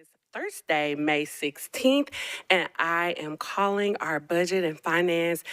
is Thursday, May 16th, and I am calling our budget and finance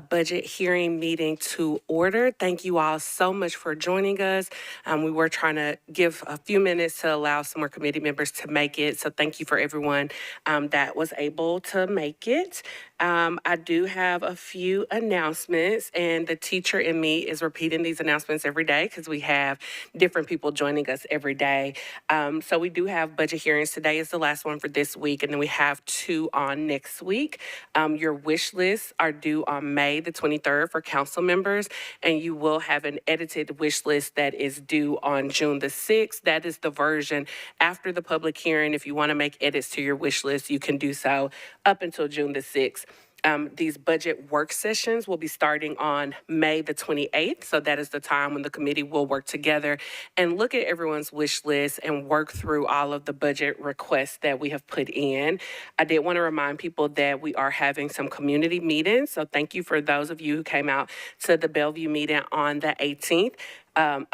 budget hearing meeting to order. Thank you all so much for joining us. We were trying to give a few minutes to allow some more committee members to make it, so thank you for everyone that was able to make it. I do have a few announcements, and the teacher in me is repeating these announcements every day because we have different people joining us every day. So we do have budget hearings. Today is the last one for this week, and then we have 2 on next week. Your wish lists are due on May the 23rd for council members, and you will have an edited wish list that is due on June the 6th. That is the version after the public hearing. If you want to make edits to your wish list, you can do so up until June the 6th. These budget work sessions will be starting on May the 28th. So that is the time when the committee will work together and look at everyone's wish list and work through all of the budget requests that we have put in. I did want to remind people that we are having some community meetings. So thank you for those of you who came out to the Bellevue meeting on the 18th. On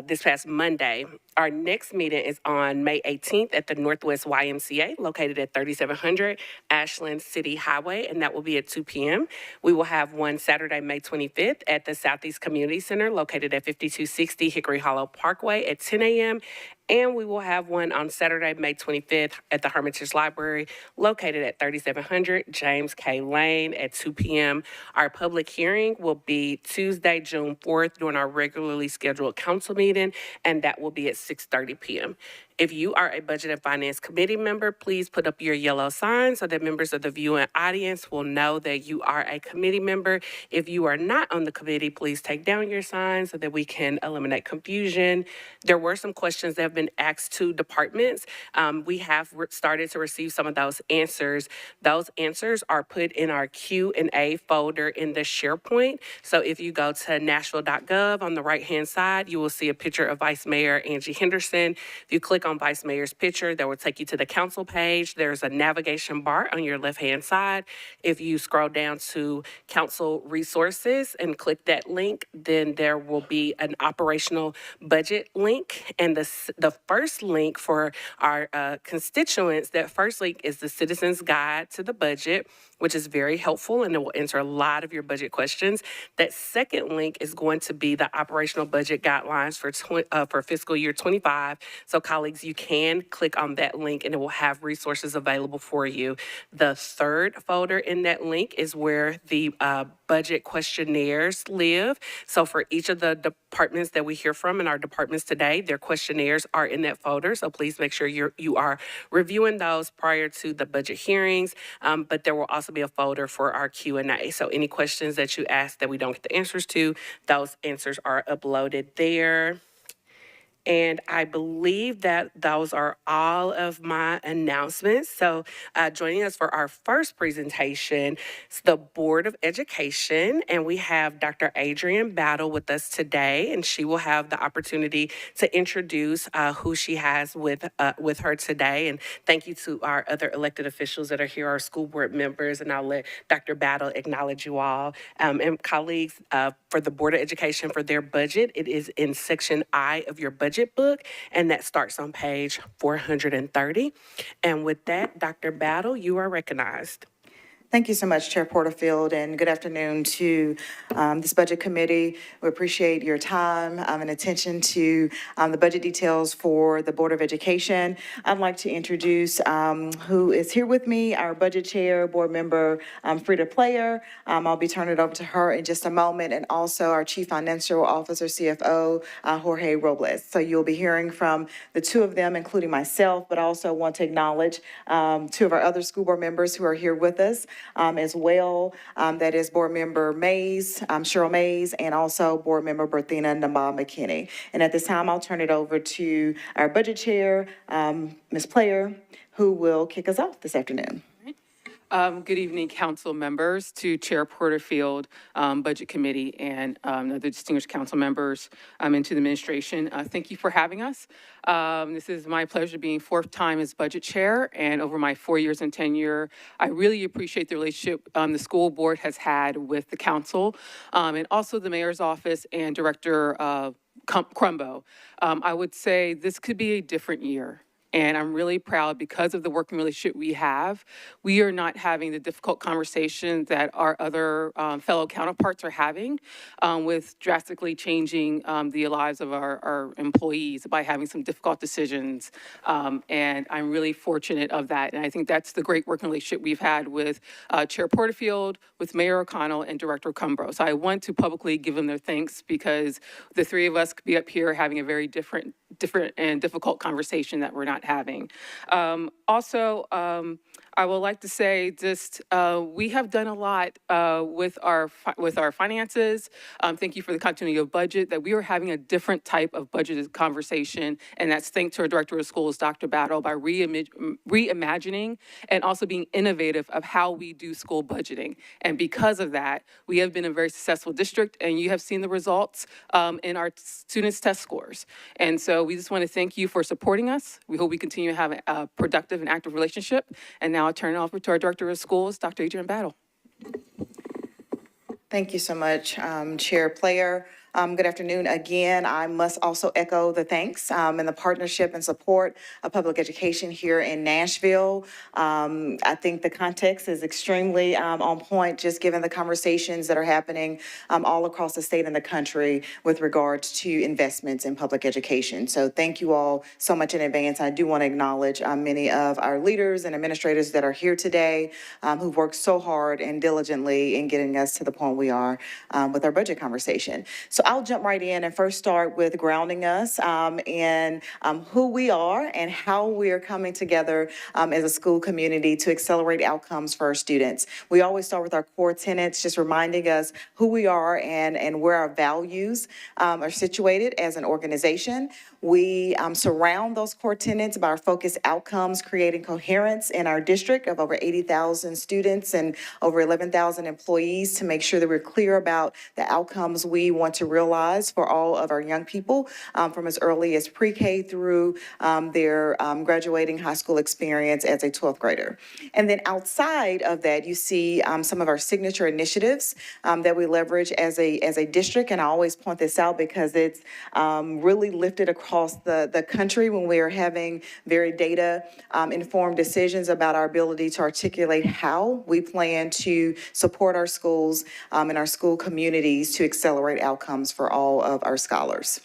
this past Monday. Our next meeting is on May 18th at the Northwest YMCA, located at 3700 Ashland City Highway, and that will be at 2 p.m. We will have one Saturday, May 25th at the Southeast Community Center, located at 5260 Hickory Hollow Parkway at 10 a.m. And we will have one on Saturday, May 25th at the Hermitage Library, located at 3700 James K. Lane at 2 p.m. Our public hearing will be Tuesday, June 4th during our regularly scheduled council meeting, and that will be at 6:30 p.m. If you are a Budget and Finance Committee member, please put up your yellow sign so that members of the viewing audience will know that you are a committee member. If you are not on the committee, please take down your sign so that we can eliminate confusion. There were some questions that have been asked to departments. We have started to receive some of those answers. Those answers are put in our Q&A folder in the SharePoint. So if you go to nashville.gov on the right-hand side, you will see a picture of Vice Mayor Angie Henderson. If you click on Vice Mayor's picture, that will take you to the council page. There's a navigation bar on your left-hand side. If you scroll down to council resources and click that link, then there will be an operational budget link. And the first link for our constituents, that first link is the Citizen's Guide to the Budget, which is very helpful and it will answer a lot of your budget questions. That second link is going to be the operational budget guidelines for fiscal year 25. So colleagues, you can click on that link and it will have resources available for you. The third folder in that link is where the budget questionnaires live. So for each of the departments that we hear from in our departments today, their questionnaires are in that folder. So please make sure you are reviewing those prior to the budget hearings. But there will also be a folder for our Q&A. So any questions that you ask that we don't get the answers to, those answers are uploaded there. And I believe that those are all of my announcements. So joining us for our first presentation is the Board of Education, and we have Dr. Adrienne Battle with us today, and she will have the opportunity to introduce who she has with her today. And thank you to our other elected officials that are here, our school board members, and I'll let Dr. Battle acknowledge you all. And colleagues, for the Board of Education, for their budget, it is in Section I of your budget book, and that starts on page 430. And with that, Dr. Battle, you are recognized. Thank you so much, Chair Porterfield, and good afternoon to this Budget Committee. We appreciate your time and attention to the budget details for the Board of Education. I'd like to introduce who is here with me, our Budget Chair, Board Member Frida Player. I'll be turning it over to her in just a moment, and also our Chief Financial Officer, CFO, Jorge Robles. So you'll be hearing from the two of them, including myself, but I also want to acknowledge two of our other school board members who are here with us. As well. That is Board Member Mays, Cheryl Mays, and also Board Member Berthina Namba McKinney. And at this time, I'll turn it over to our Budget Chair, Ms. Player, who will kick us off this afternoon. Good evening, council members, to Chair Porterfield, Budget Committee, and the distinguished council members, and to the administration. Thank you for having us. This is my pleasure being fourth time as Budget Chair, and over my 4 years in tenure, I really appreciate the relationship the school board has had with the council, and also the mayor's office and Director Crumbo. I would say this could be a different year. And I'm really proud because of the working relationship we have. We are not having the difficult conversations that our other fellow counterparts are having with drastically changing the lives of our employees by having some difficult decisions. And I'm really fortunate of that. And I think that's the great working relationship we've had with Chair Porterfield, with Mayor O'Connell, and Director Cumbro. So I want to publicly give them their thanks because the three of us could be up here having a very different and difficult conversation that we're not having. Also, I would like to say just we have done a lot with our finances. Thank you for the continuity of budget, that we are having a different type of budgeted conversation, and that's thanks to our Director of Schools, Dr. Battle, by reimagining and also being innovative of how we do school budgeting. And because of that, we have been a very successful district, and you have seen the results in our students' test scores. And so we just want to thank you for supporting us. We hope we continue to have a productive and active relationship. And now I'll turn it over to our Director of Schools, Dr. Adrian Battle. Thank you so much, Chair Player. Good afternoon again. I must also echo the thanks and the partnership and support of public education here in Nashville. I think the context is extremely on point, just given the conversations that are happening all across the state and the country with regards to investments in public education. So thank you all so much in advance. I do want to acknowledge many of our leaders and administrators that are here today who've worked so hard and diligently in getting us to the point we are with our budget conversation. So I'll jump right in and first start with grounding us in who we are and how we are coming together as a school community to accelerate outcomes for our students. We always start with our core tenets, just reminding us who we are and where our values are situated as an organization. We surround those core tenets by our focused outcomes, creating coherence in our district of over 80,000 students and over 11,000 employees to make sure that we're clear about the outcomes we want to realize for all of our young people from as early as pre-K through their graduating high school experience as a 12th grader. And then outside of that, you see some of our signature initiatives that we leverage as a district. And I always point this out because it's really lifted across the country when we are having very data informed decisions about our ability to articulate how we plan to support our schools and our school communities to accelerate outcomes for all of our scholars.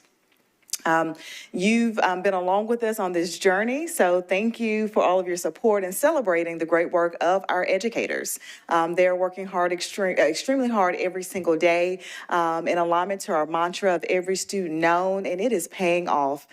You've been along with us on this journey, so thank you for all of your support and celebrating the great work of our educators. They're working hard, extremely hard every single day in alignment to our mantra of every student known, and it is paying off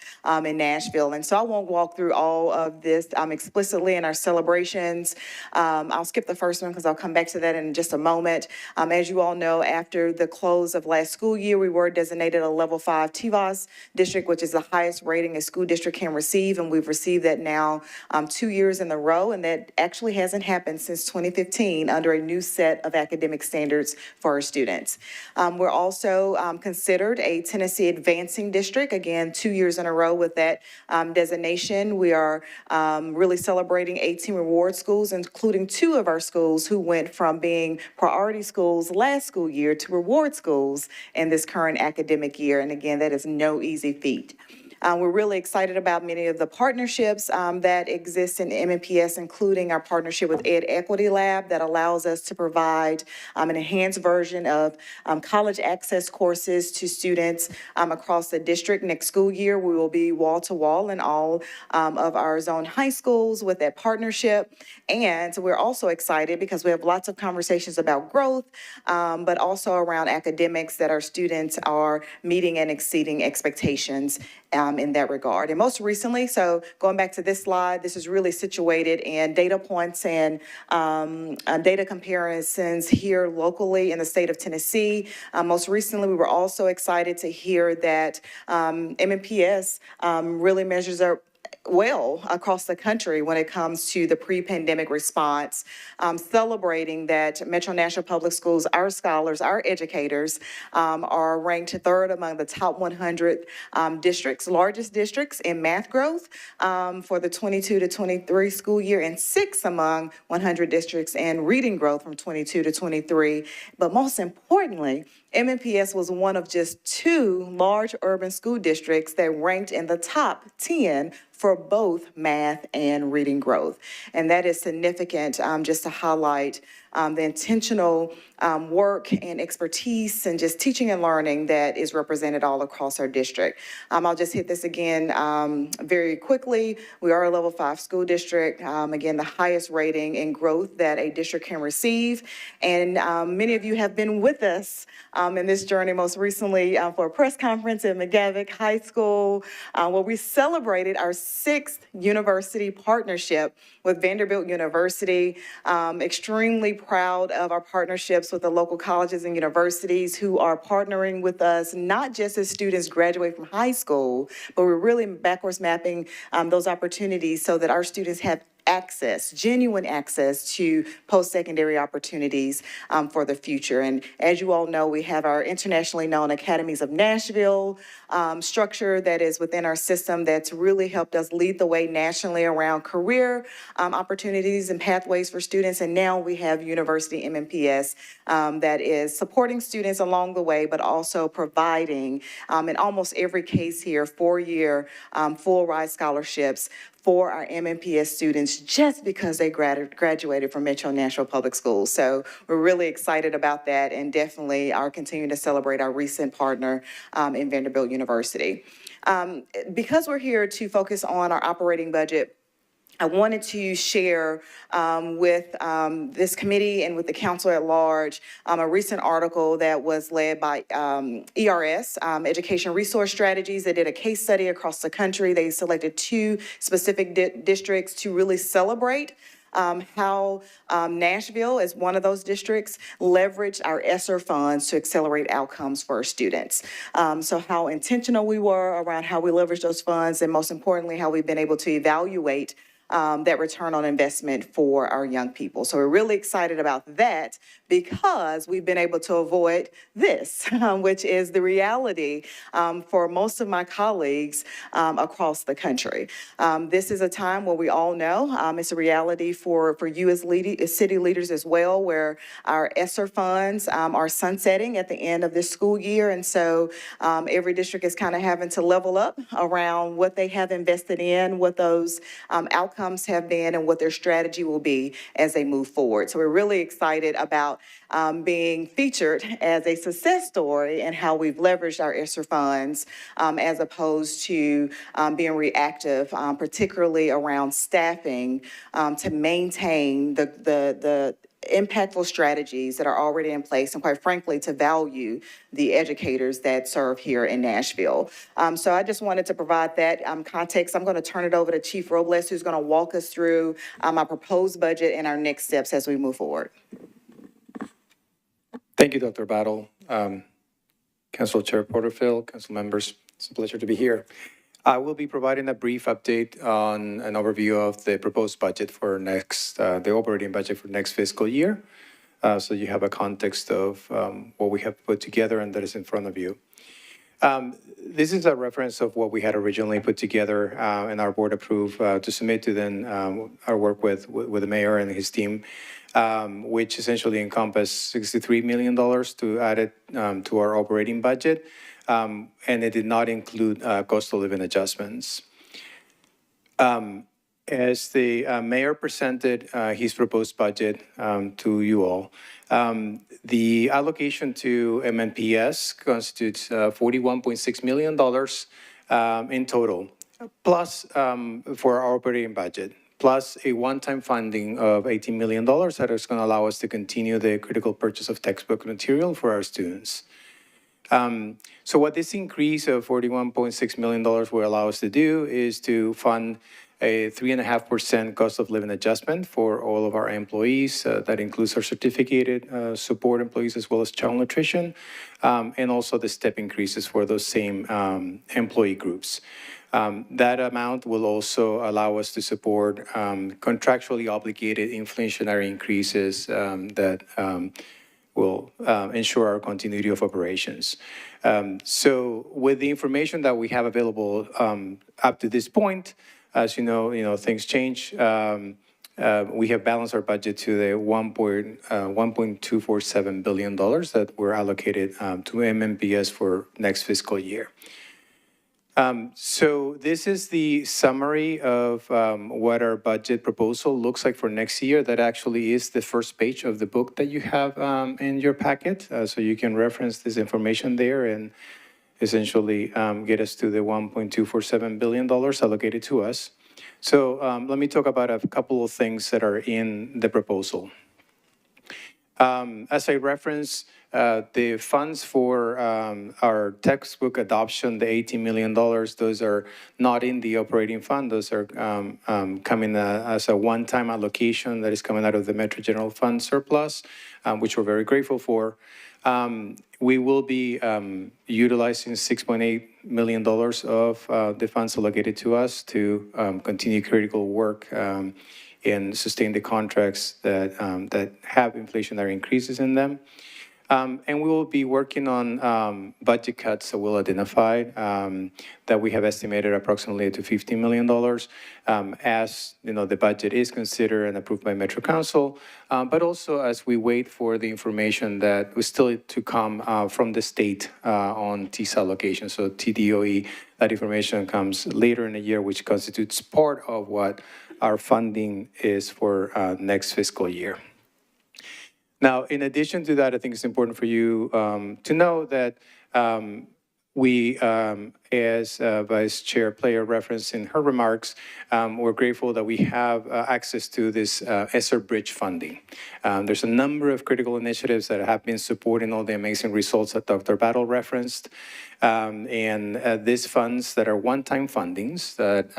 in Nashville. And so I won't walk through all of this explicitly in our celebrations. I'll skip the first one because I'll come back to that in just a moment. As you all know, after the close of last school year, we were designated a level 5 TVOS district, which is the highest rating a school district can receive, and we've received that now 2 years in a row, and that actually hasn't happened since 2015 under a new set of academic standards for our students. We're also considered a Tennessee Advancing District, again, 2 years in a row with that designation. We are really celebrating 18 reward schools, including 2 of our schools who went from being priority schools last school year to reward schools in this current academic year, and again, that is no easy feat. We're really excited about many of the partnerships that exist in MNPS, including our partnership with Ed Equity Lab that allows us to provide an enhanced version of college access courses to students across the district. Next school year, we will be wall-to-wall in all of our zone high schools with that partnership. And we're also excited because we have lots of conversations about growth, but also around academics that our students are meeting and exceeding expectations in that regard. And most recently, so going back to this slide, this is really situated in data points and data comparisons here locally in the state of Tennessee. Most recently, we were also excited to hear that MNPS really measures up well across the country when it comes to the pre-pandemic response, celebrating that Metro Nashville Public Schools, our scholars, our educators are ranked 3rd among the top 100 districts, largest districts in math growth for the 22 to 23 school year, and 6th among 100 districts in reading growth from 22 to 23. But most importantly, MNPS was one of just 2 large urban school districts that ranked in the top 10 for both math and reading growth. And that is significant, just to highlight the intentional work and expertise and just teaching and learning that is represented all across our district. I'll just hit this again very quickly. We are a level 5 school district. Again, the highest rating in growth that a district can receive. And many of you have been with us in this journey, most recently for a press conference at McGavick High School, where we celebrated our 6th university partnership with Vanderbilt University. Extremely proud of our partnerships with the local colleges and universities who are partnering with us, not just as students graduate from high school, but we're really backwards mapping those opportunities so that our students have access, genuine access to post-secondary opportunities for the future. And as you all know, we have our internationally known Academies of Nashville structure that is within our system that's really helped us lead the way nationally around career opportunities and pathways for students. And now we have University MNPS that is supporting students along the way, but also providing, in almost every case here, 4-year full ride scholarships for our MNPS students just because they graduated from Metro Nashville Public Schools. So we're really excited about that and definitely are continuing to celebrate our recent partner in Vanderbilt University. Because we're here to focus on our operating budget, I wanted to share with this committee and with the council at large a recent article that was led by ERS, Education Resource Strategies. They did a case study across the country. They selected 2 specific districts to really celebrate how Nashville, as one of those districts, leveraged our ESSER funds to accelerate outcomes for our students. So how intentional we were around how we leveraged those funds, and most importantly, how we've been able to evaluate that return on investment for our young people. So we're really excited about that because we've been able to avoid this, which is the reality for most of my colleagues across the country. This is a time where we all know it's a reality for you as city leaders as well, where our ESSER funds are sunsetting at the end of this school year. And so every district is kind of having to level up around what they have invested in, what those outcomes have been, and what their strategy will be as they move forward. So we're really excited about being featured as a success story and how we've leveraged our ESSER funds as opposed to being reactive, particularly around staffing to maintain the impactful strategies that are already in place, and quite frankly, to value the educators that serve here in Nashville. So I just wanted to provide that context. I'm going to turn it over to Chief Robles, who's going to walk us through our proposed budget and our next steps as we move forward. Thank you, Dr. Battle. Council Chair Porterfield, council members, it's a pleasure to be here. I will be providing a brief update on an overview of the proposed budget for the operating budget for next fiscal year. So you have a context of what we have put together and that is in front of you. This is a reference of what we had originally put together and our board approved to submit to then our work with the mayor and his team, which essentially encompassed $63 million to add it to our operating budget. And it did not include cost of living adjustments. As the mayor presented his proposed budget to you all, the allocation to MNPS constitutes $41.6 million in total, plus for our operating budget, plus a one-time funding of $18 million that is going to allow us to continue the critical purchase of textbook material for our students. So what this increase of $41.6 million will allow us to do is to fund a 3.5% cost of living adjustment for all of our employees. That includes our certificated support employees as well as child nutrition, and also the step increases for those same employee groups. That amount will also allow us to support contractually obligated inflationary increases that will ensure our continuity of operations. So with the information that we have available up to this point, as you know, things change. we have balanced our budget to the $1.247 billion that were allocated to MMPS for next fiscal year. So this is the summary of what our budget proposal looks like for next year. That actually is the first page of the book that you have in your packet. So you can reference this information there and essentially get us to the $1.247 billion allocated to us. So let me talk about a couple of things that are in the proposal. As I referenced, the funds for our textbook adoption, the $18 million, those are not in the operating fund. Those are coming as a one-time allocation that is coming out of the Metro General Fund surplus, which we're very grateful for. We will be utilizing $6.8 million of the funds allocated to us to continue critical work and sustain the contracts that have inflationary increases in them. And we will be working on budget cuts that we'll identify that we have estimated approximately to $15 million as the budget is considered and approved by Metro Council, but also as we wait for the information that is still to come from the state on TISA allocation. So TDOE, that information comes later in the year, which constitutes part of what our funding is for next fiscal year. Now, in addition to that, I think it's important for you to know that we, as Vice Chair Player referenced in her remarks, we're grateful that we have access to this ESSER bridge funding. There's a number of critical initiatives that have been supporting all the amazing results that Dr. Battle referenced. And these funds that are one-time fundings, that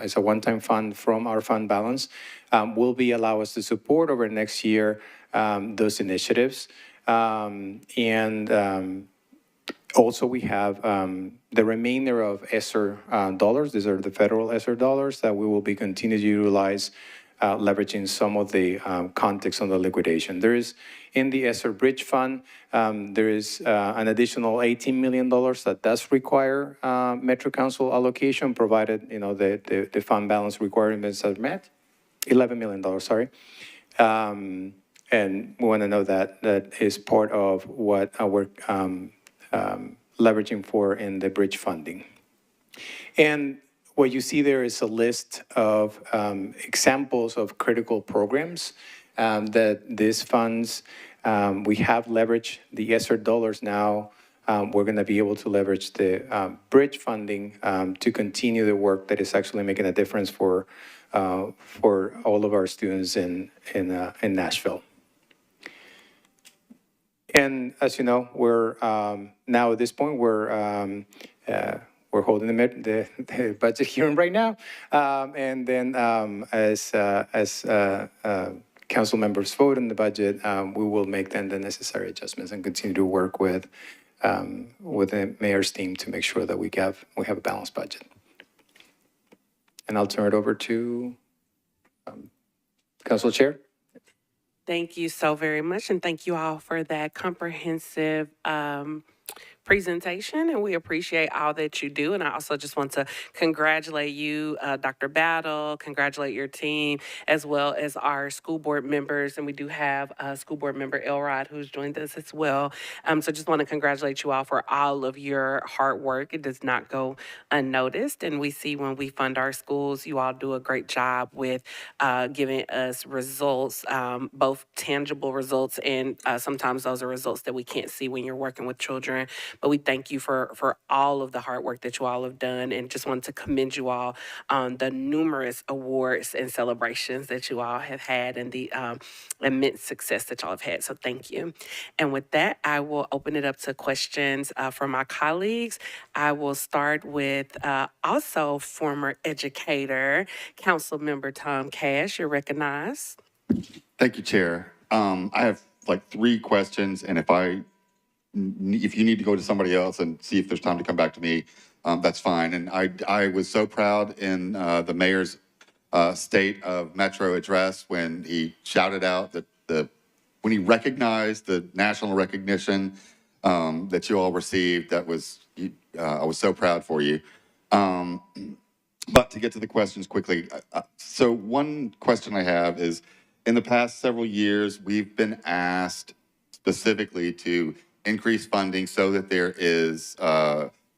is a one-time fund from our fund balance, will be allow us to support over next year those initiatives. Also, we have the remainder of ESSER dollars. These are the federal ESSER dollars that we will be continuing to utilize, leveraging some of the context on the liquidation. There is, in the ESSER Bridge Fund, there is an additional $18 million that does require Metro Council allocation, provided the fund balance requirements are met. $11 million, sorry. And we want to know that that is part of what we're leveraging for in the bridge funding. And what you see there is a list of examples of critical programs that these funds, we have leveraged the ESSER dollars now. We're going to be able to leverage the bridge funding to continue the work that is actually making a difference for all of our students in Nashville. And as you know, we're now at this point, we're holding the budget hearing right now. And then as council members vote on the budget, we will make then the necessary adjustments and continue to work with the mayor's team to make sure that we have a balanced budget. And I'll turn it over to Council Chair. Thank you so very much, and thank you all for that comprehensive presentation, and we appreciate all that you do. And I also just want to congratulate you, Dr. Battle, congratulate your team, as well as our school board members. And we do have school board member Elrod, who's joined us as well. So just want to congratulate you all for all of your hard work. It does not go unnoticed. And we see when we fund our schools, you all do a great job with giving us results, both tangible results, and sometimes those are results that we can't see when you're working with children. But we thank you for all of the hard work that you all have done, and just want to commend you all on the numerous awards and celebrations that you all have had, and the immense success that y'all have had. So thank you. And with that, I will open it up to questions from my colleagues. I will start with also former educator, Councilmember Tom Cash. You're recognized. Thank you, Chair. I have like 3 questions, and if you need to go to somebody else and see if there's time to come back to me, that's fine. And I was so proud in the mayor's State of Metro address when he shouted out that when he recognized the national recognition that you all received. That was I was so proud for you. But to get to the questions quickly, so one question I have is, in the past several years, we've been asked specifically to increase funding so that there is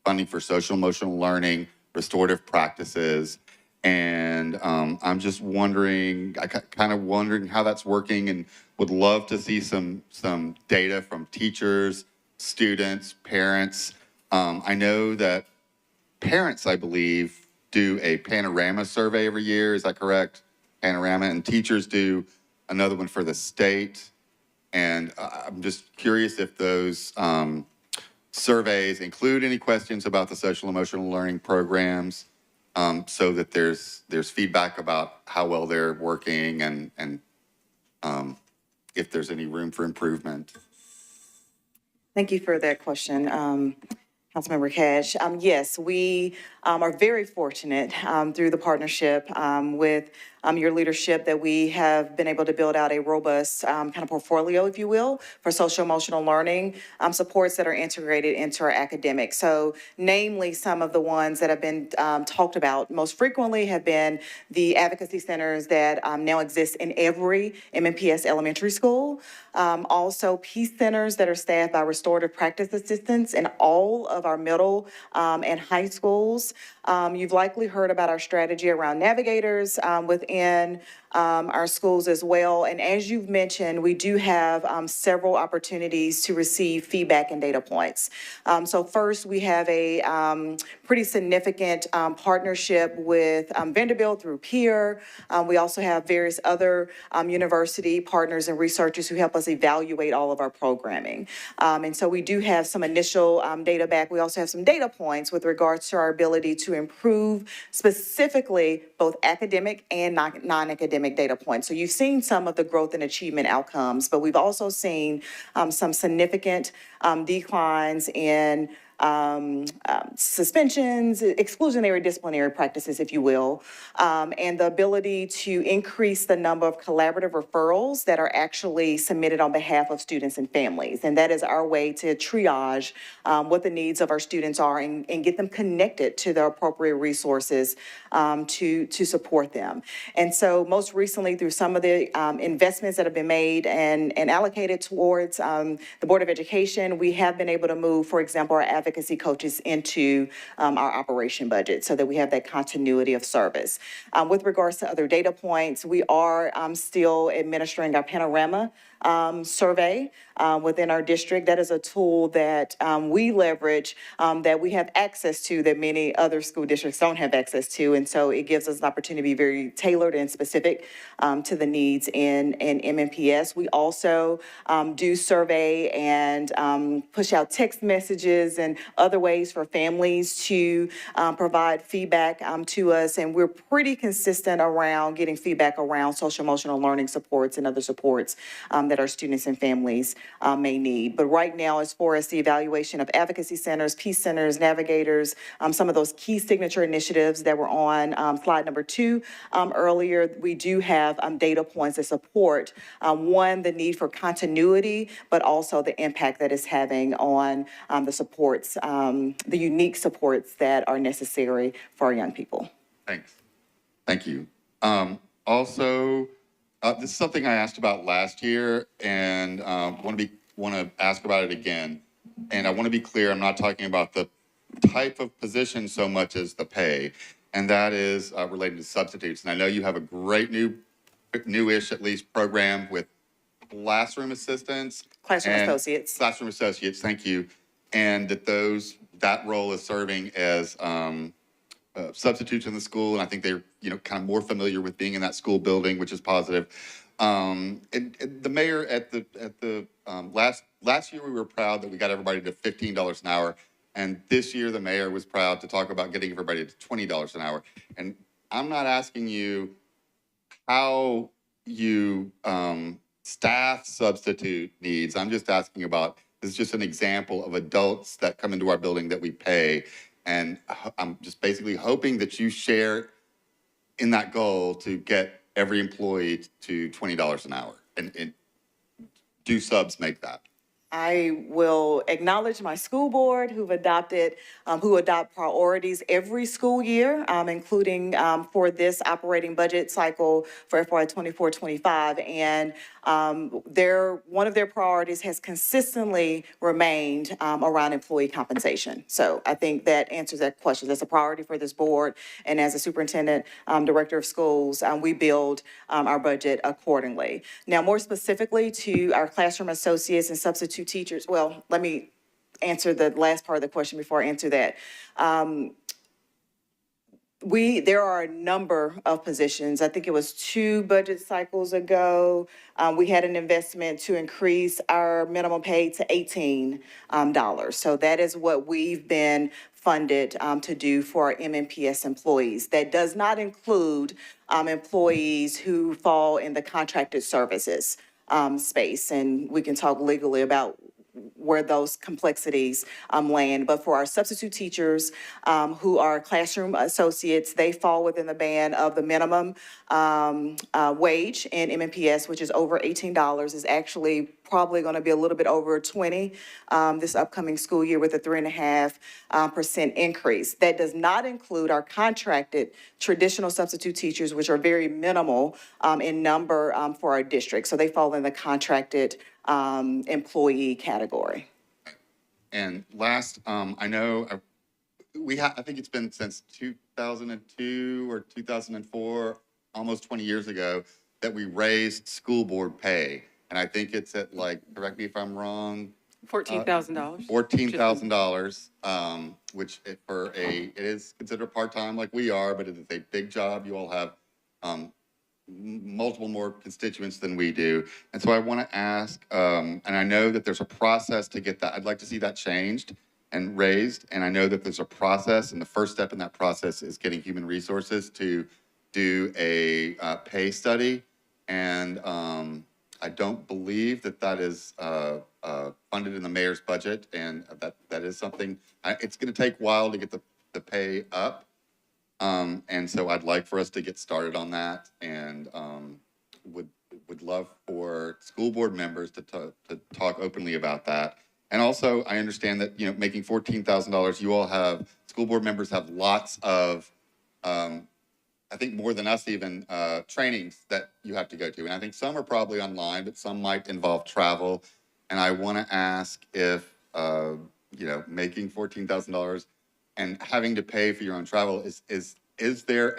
funding for social emotional learning, restorative practices, and I'm just wondering, kind of wondering how that's working, and would love to see some data from teachers, students, parents. I know that parents, I believe, do a panorama survey every year. Is that correct? Panorama, and teachers do another one for the state. And I'm just curious if those surveys include any questions about the social emotional learning programs, so that there's feedback about how well they're working, and if there's any room for improvement. Thank you for that question, Councilmember Cash. Yes, we are very fortunate through the partnership with your leadership that we have been able to build out a robust kind of portfolio, if you will, for social emotional learning supports that are integrated into our academics. So namely, some of the ones that have been talked about most frequently have been the advocacy centers that now exist in every MNPS elementary school. Also, peace centers that are staffed by restorative practice assistants in all of our middle and high schools. You've likely heard about our strategy around navigators within our schools as well. And as you've mentioned, we do have several opportunities to receive feedback and data points. So first, we have a pretty significant partnership with Vanderbilt through Peer. We also have various other university partners and researchers who help us evaluate all of our programming. And so we do have some initial data back. We also have some data points with regards to our ability to improve specifically both academic and non-academic data points. So you've seen some of the growth and achievement outcomes, but we've also seen some significant declines in suspensions, exclusionary disciplinary practices, if you will, and the ability to increase the number of collaborative referrals that are actually submitted on behalf of students and families. And that is our way to triage what the needs of our students are and get them connected to the appropriate resources to support them. And so most recently, through some of the investments that have been made and allocated towards the Board of Education, we have been able to move, for example, our advocacy coaches into our operation budget so that we have that continuity of service. With regards to other data points, we are still administering our panorama survey within our district. That is a tool that we leverage, that we have access to, that many other school districts don't have access to. And so it gives us an opportunity to be very tailored and specific to the needs in MNPS. We also do survey and push out text messages and other ways for families to provide feedback to us. And we're pretty consistent around getting feedback around social emotional learning supports and other supports that our students and families may need. But right now, as far as the evaluation of advocacy centers, peace centers, navigators, some of those key signature initiatives that were on slide number 2 earlier, we do have data points that support, one, the need for continuity, but also the impact that it's having on the supports, the unique supports that are necessary for our young people. Thanks. Thank you. Also, this is something I asked about last year, and want to ask about it again. And I want to be clear, I'm not talking about the type of position so much as the pay, and that is related to substitutes. And I know you have a great newish at least program with classroom assistants. Classroom associates. Classroom associates, thank you. And that role is serving as substitutes in the school, and I think they're kind of more familiar with being in that school building, which is positive. And the mayor at the last year we were proud that we got everybody to $15 an hour, and this year the mayor was proud to talk about getting everybody to $20 an hour. And I'm not asking you how you staff substitute needs. I'm just asking about, this is just an example of adults that come into our building that we pay. And I'm just basically hoping that you share in that goal to get every employee to $20 an hour. And do subs make that? I will acknowledge my school board who adopt priorities every school year, including for this operating budget cycle for FY 24-25. And one of their priorities has consistently remained around employee compensation. So I think that answers that question. That's a priority for this board. And as a superintendent, director of schools, we build our budget accordingly. Now, more specifically to our classroom associates and substitute teachers, well, let me answer the last part of the question before I answer that. There are a number of positions. I think it was 2 budget cycles ago. We had an investment to increase our minimum pay to $18. So that is what we've been funded to do for our MNPS employees. That does not include employees who fall in the contracted services space. And we can talk legally about where those complexities land. But for our substitute teachers who are classroom associates, they fall within the band of the minimum wage in MNPS, which is over $18, is actually probably going to be a little bit over 20 this upcoming school year with a 3.5% increase. That does not include our contracted traditional substitute teachers, which are very minimal in number for our district. So they fall in the contracted employee category. And last, I know I think it's been since 2002 or 2004, almost 20 years ago, that we raised school board pay. And I think it's at correct me if I'm wrong, $14,000. $14,000, which it is considered part-time like we are, but it is a big job. You all have multiple more constituents than we do. And so I want to ask, and I know that there's a process to get that. I'd like to see that changed and raised. And I know that there's a process, and the first step in that process is getting human resources to do a pay study. And I don't believe that is funded in the mayor's budget. And that is something, it's going to take a while to get the pay up. And so I'd like for us to get started on that, and would love for school board members to talk openly about that. And also, I understand that, making $14,000, you all school board members have lots of, I think more than us even, trainings that you have to go to. And I think some are probably online, but some might involve travel. And I want to ask if, making $14,000 and having to pay for your own travel, is there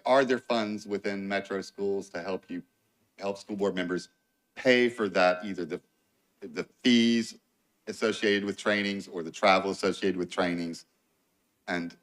are there funds within Metro schools to help school board members pay for that, either the fees associated with trainings or the travel associated with trainings? And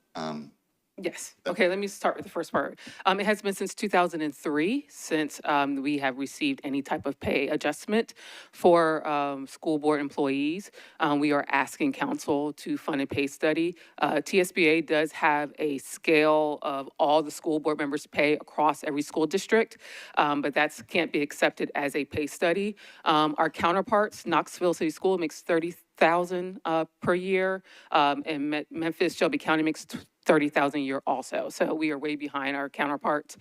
Yes. Okay, let me start with the first part. It has been since 2003 since we have received any type of pay adjustment for school board employees. We are asking council to fund a pay study. TSBA does have a scale of all the school board members' pay across every school district, but that can't be accepted as a pay study. Our counterparts, Knoxville City School makes $30,000 per year, and Memphis Shelby County makes $30,000 a year also. So we are way behind our counterparts.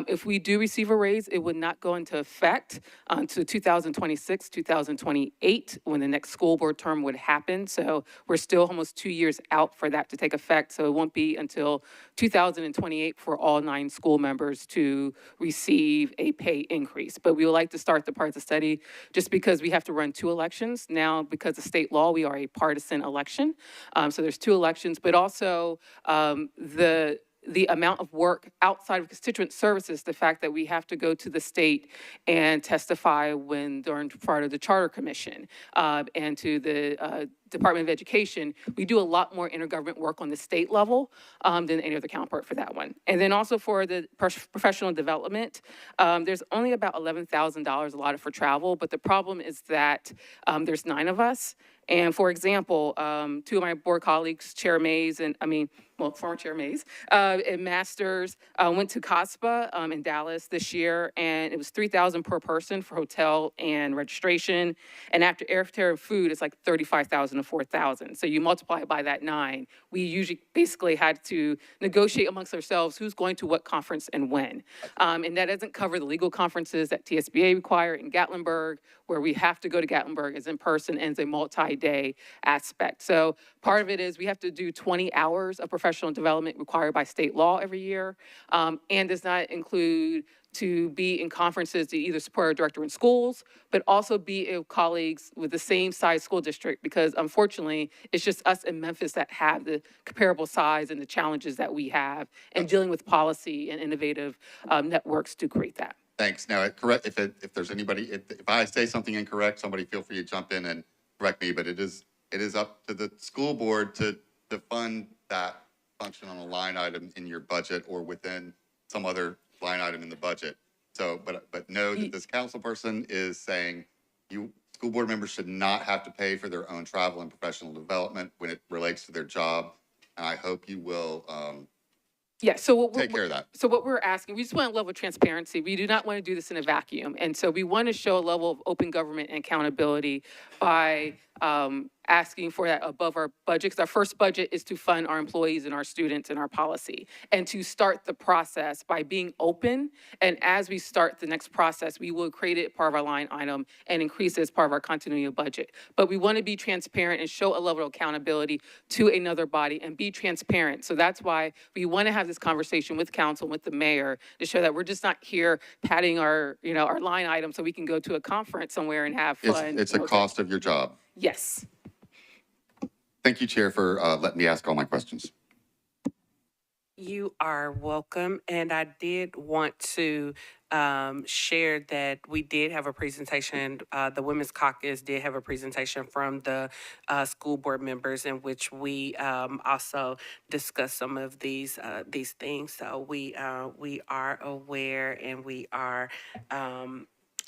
If we do receive a raise, it would not go into effect until 2026, 2028, when the next school board term would happen. So we're still almost 2 years out for that to take effect. So it won't be until 2028 for all 9 school members to receive a pay increase. But we would like to start the part of the study just because we have to run 2 elections. Now, because of state law, we are a partisan election. So there's 2 elections, but also the amount of work outside of constituent services, the fact that we have to go to the state and testify during part of the Charter Commission and to the Department of Education, we do a lot more intergovernment work on the state level than any other counterpart for that one. And then also for the professional development, there's only about $11,000 allotted for travel, but the problem is that there's 9 of us. And for example, 2 of my board colleagues, Chair Mays former Chair Mays, and Masters went to COSPA in Dallas this year, and it was $3,000 per person for hotel and registration. And after airfare and food, it's like $35,000 and 4,000. So you multiply it by that 9. We usually basically had to negotiate amongst ourselves who's going to what conference and when. And that doesn't cover the legal conferences that TSBA require in Gatlinburg, where we have to go to Gatlinburg as in person and it's a multi-day aspect. So part of it is we have to do 20 hours of professional development required by state law every year, and does not include to be in conferences to either support our director in schools, but also be with colleagues with the same size school district, because unfortunately, it's just us in Memphis that have the comparable size and the challenges that we have, and dealing with policy and innovative networks to create that. Thanks. Now, correct, if there's anybody, if I say something incorrect, somebody feel free to jump in and correct me, but it is up to the school board to fund that function on a line item in your budget or within some other line item in the budget. So, but know that this council person is saying school board members should not have to pay for their own travel and professional development when it relates to their job. And I hope you will Yeah, so take care of that. So what we're asking, we just want a level of transparency. We do not want to do this in a vacuum. And so we want to show a level of open government and accountability by asking for that above our budget, because our first budget is to fund our employees and our students and our policy, and to start the process by being open. And as we start the next process, we will create it part of our line item and increase it as part of our continuity of budget. But we want to be transparent and show a level of accountability to another body and be transparent. So that's why we want to have this conversation with council, with the mayor, to show that we're just not here padding our, our line item so we can go to a conference somewhere and have fun. It's a cost of your job. Yes. Thank you, Chair, for letting me ask all my questions. You are welcome. And I did want to share that we did have a presentation. The Women's Caucus did have a presentation from the school board members in which we also discussed some of these things. So we are aware, and we are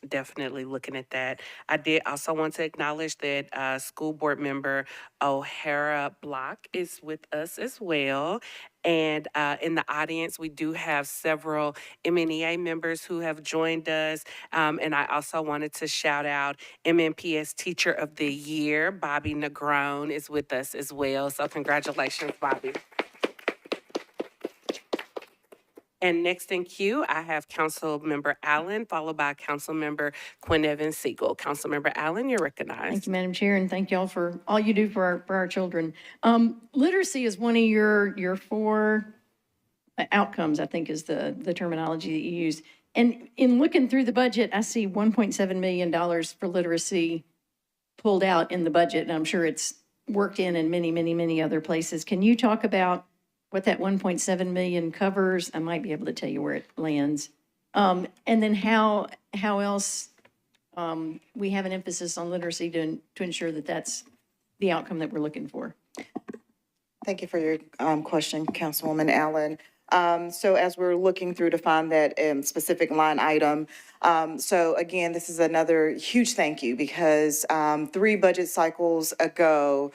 definitely looking at that. I did also want to acknowledge that school board member O'Hara Block is with us as well. And in the audience, we do have several MNEA members who have joined us. And I also wanted to shout out MNPS Teacher of the Year, Bobby Negron is with us as well. So congratulations, Bobby. And next in queue, I have Councilmember Allen, followed by Councilmember Quinn Evans Siegel. Councilmember Allen, you're recognized. Thank you, Madam Chair, and thank y'all for all you do for our children. Literacy is one of your 4 outcomes, I think is the terminology that you use. And in looking through the budget, I see $1.7 million for literacy pulled out in the budget, and I'm sure it's worked in many, many, many other places. Can you talk about what that 1.7 million covers? I might be able to tell you where it lands. And then how else we have an emphasis on literacy to ensure that that's the outcome that we're looking for. Thank you for your question, Councilwoman Allen. So as we're looking through to find that specific line item, so again, this is another huge thank you, because 3 budget cycles ago,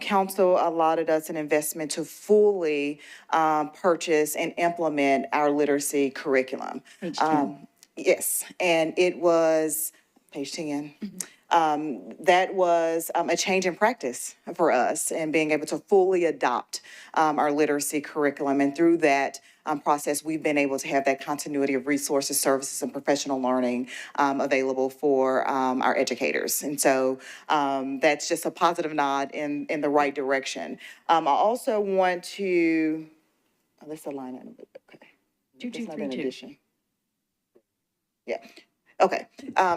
council allotted us an investment to fully purchase and implement our literacy curriculum. Page 10. Yes, and it was page 10. That was a change in practice for us, and being able to fully adopt our literacy curriculum. And through that process, we've been able to have that continuity of resources, services, and professional learning available for our educators. And so that's just a positive nod in the right direction. I also want to, that's a line item, okay. 2232. Yeah. Okay,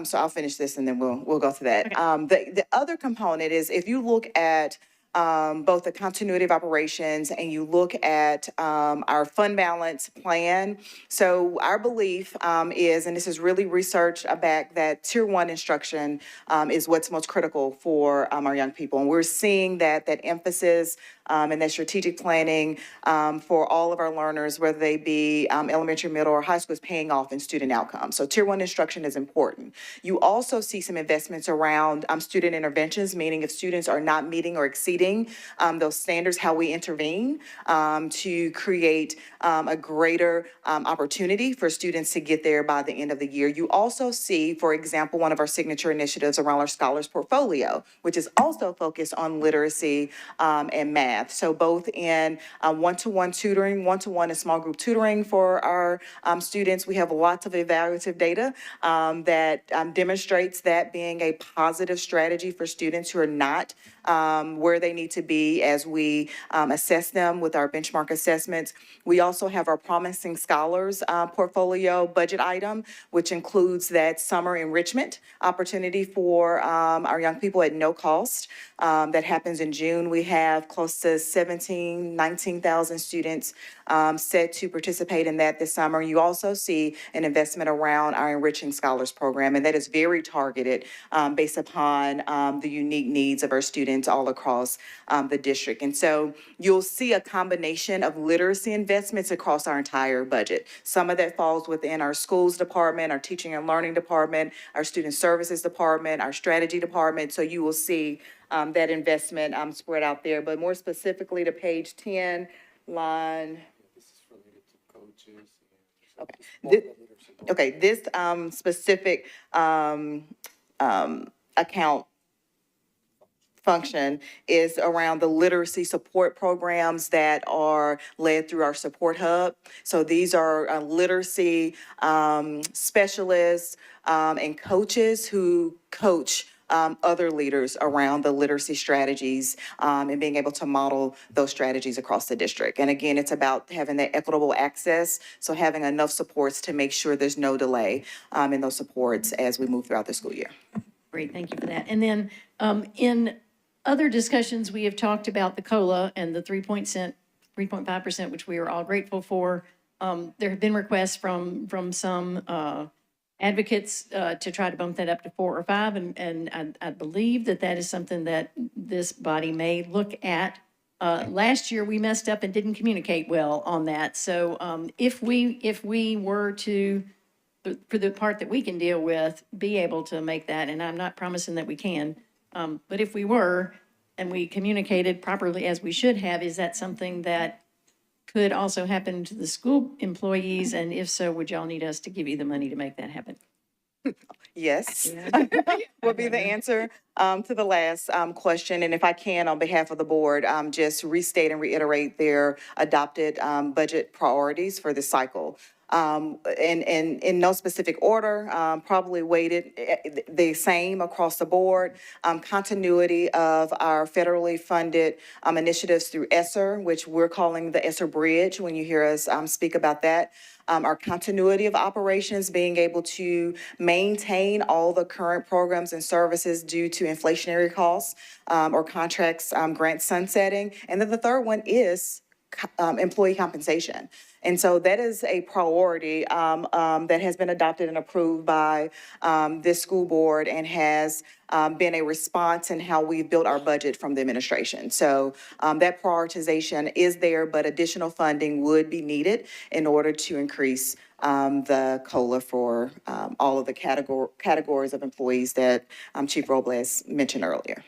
so I'll finish this and then we'll go to that. Okay. The other component is, if you look at both the continuity of operations and you look at our fund balance plan. So our belief is, and this is really research back, that Tier 1 instruction is what's most critical for our young people. And we're seeing that emphasis and that strategic planning for all of our learners, whether they be elementary, middle, or high school, is paying off in student outcomes. So Tier 1 instruction is important. You also see some investments around student interventions, meaning if students are not meeting or exceeding those standards, how we intervene to create a greater opportunity for students to get there by the end of the year. You also see, for example, one of our signature initiatives around our Scholars Portfolio, which is also focused on literacy and math. So both in one-to-one tutoring, one-to-one and small group tutoring for our students. We have lots of evaluative data that demonstrates that being a positive strategy for students who are not where they need to be as we assess them with our benchmark assessments. We also have our Promising Scholars portfolio budget item, which includes that summer enrichment opportunity for our young people at no cost. That happens in June. We have close to 19,000 students set to participate in that this summer. You also see an investment around our Enriching Scholars program, and that is very targeted based upon the unique needs of our students all across the district. And so you'll see a combination of literacy investments across our entire budget. Some of that falls within our schools department, our teaching and learning department, our student services department, our strategy department. So you will see that investment spread out there. But more specifically to page 10, line. Okay, this specific account function is around the literacy support programs that are led through our support hub. So these are literacy specialists and coaches who coach other leaders around the literacy strategies and being able to model those strategies across the district. And again, it's about having that equitable access, so having enough supports to make sure there's no delay in those supports as we move throughout the school year. Great, thank you for that. And then in other discussions, we have talked about the COLA and the 3.5%, which we are all grateful for. There have been requests from some advocates to try to bump that up to 4 or 5, and I believe that is something that this body may look at. Last year, we messed up and didn't communicate well on that. So if we were to, for the part that we can deal with, be able to make that, and I'm not promising that we can, but if we were, and we communicated properly as we should have, is that something that could also happen to the school employees? And if so, would y'all need us to give you the money to make that happen? Yes, would be the answer to the last question. And if I can, on behalf of the board, just restate and reiterate their adopted budget priorities for this cycle. And in no specific order, probably weighted the same across the board. Continuity of our federally funded initiatives through ESSER, which we're calling the ESSER Bridge when you hear us speak about that. Our continuity of operations, being able to maintain all the current programs and services due to inflationary costs or contracts, grant sunsetting. And then the third one is employee compensation. And so that is a priority that has been adopted and approved by this school board and has been a response in how we've built our budget from the administration. So that prioritization is there, but additional funding would be needed in order to increase the COLA for all of the categories of employees that Chief Robles mentioned earlier.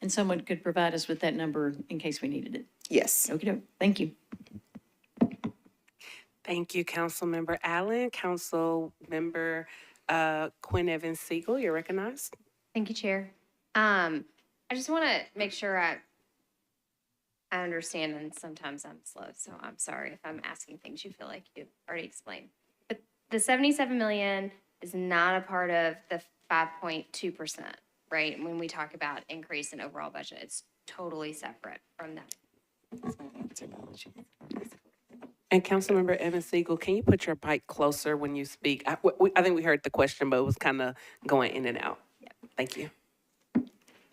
And someone could provide us with that number in case we needed it. Yes. Okey-doke, thank you. Thank you, Councilmember Allen. Councilmember Quinn Evans Siegel, you're recognized. Thank you, Chair. I just want to make sure I understand, and sometimes I'm slow, so I'm sorry if I'm asking things you feel like you've already explained. But the 77 million is not a part of the 5.2%, right? When we talk about increase in overall budget, it's totally separate from that. And Councilmember Evans Siegel, can you put your mic closer when you speak? I think we heard the question, but it was kind of going in and out. Thank you.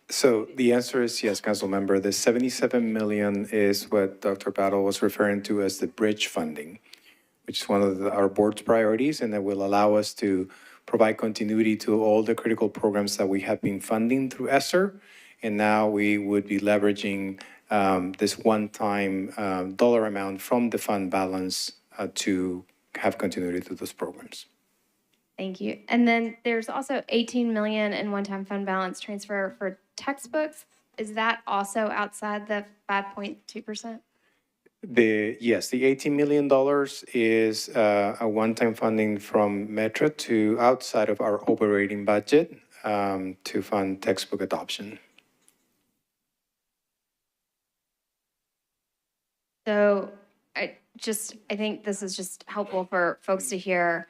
So the answer is yes, Councilmember. The 77 million is what Dr. Battle was referring to as the bridge funding, which is one of our board's priorities, and that will allow us to provide continuity to all the critical programs that we have been funding through ESSER. And now we would be leveraging this one-time dollar amount from the fund balance to have continuity to those programs. Thank you. And then there's also 18 million in one-time fund balance transfer for textbooks. Is that also outside the 5.2%? Yes, the $18 million is a one-time funding from Metro to outside of our operating budget to fund textbook adoption. So I think this is just helpful for folks to hear.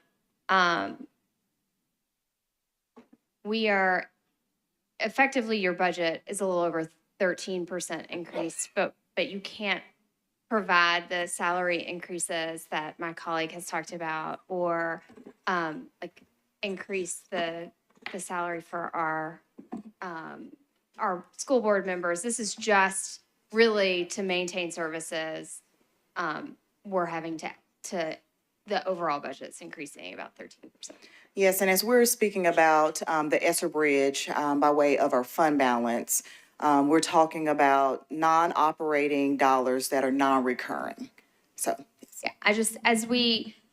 We are, effectively, your budget is a little over 13% increase, but you can't provide the salary increases that my colleague has talked about, or like increase the salary for our school board members. This is just really to maintain services. We're having to the overall budget's increasing about 13%. Yes, and as we're speaking about the ESSER Bridge by way of our fund balance, we're talking about non-operating dollars that are non-recurring. So, Yeah,